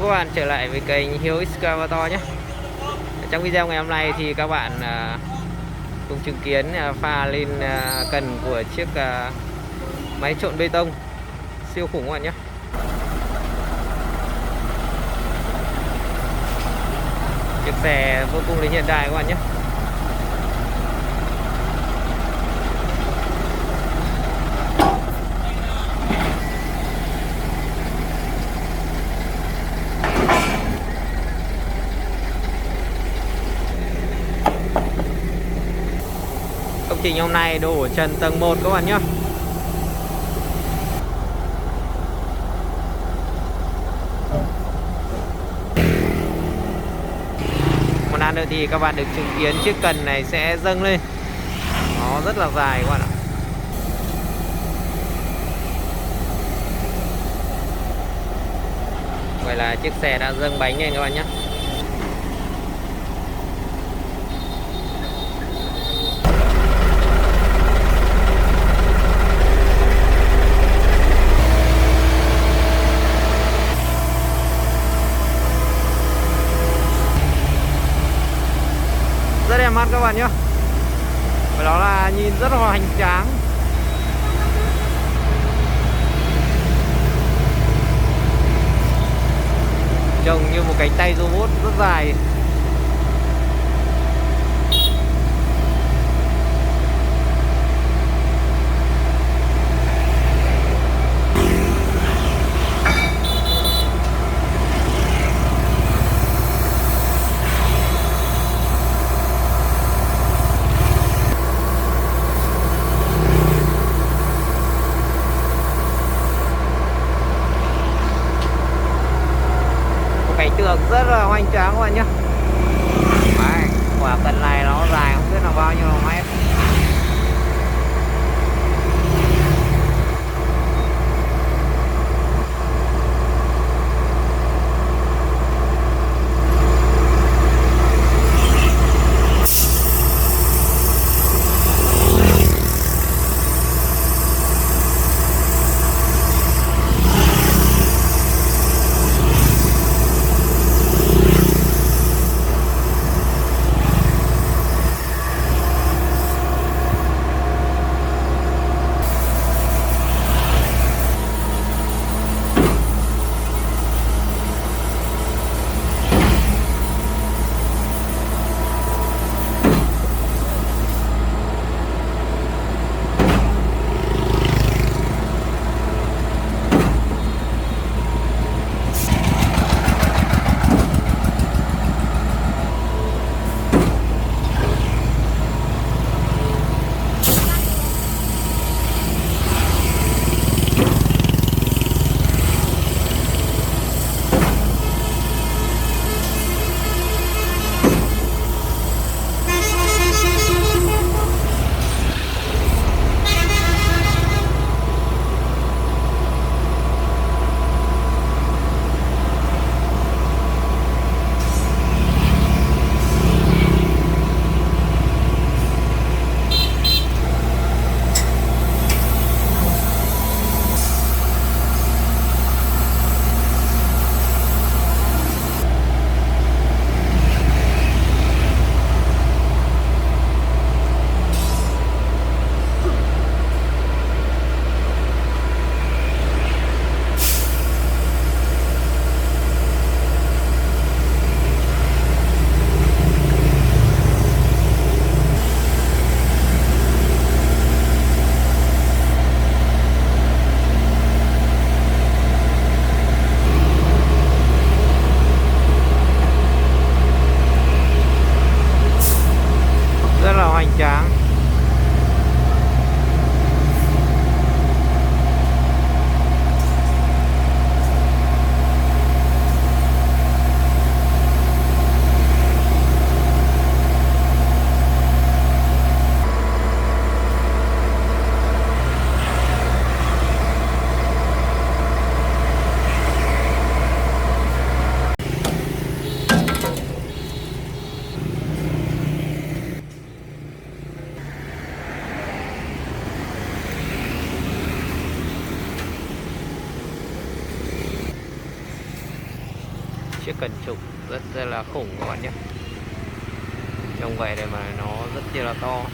các bạn trở lại với kênh Hiếu Excavator nhé. Trong video ngày hôm nay thì các bạn cùng chứng kiến pha lên cần của chiếc máy trộn bê tông siêu khủng các bạn nhé. Chiếc xe vô cùng là hiện đại các bạn nhé. Công trình hôm nay đổ trần tầng 1 các bạn nhé. Một lát nữa thì các bạn được chứng kiến chiếc cần này sẽ dâng lên. Nó rất là dài các bạn ạ. Vậy là chiếc xe đã dâng bánh lên các bạn nhé. Rất đẹp mắt các bạn nhé. Và đó là nhìn rất là hoành tráng. Trông như một cánh tay robot rất dài. Cảnh tượng rất là hoành tráng các bạn nhé. Đấy, quả cần này nó dài không biết là bao nhiêu mét. chiếc cần trục rất là khủng các bạn nhé. Trông vậy này mà nó rất là to.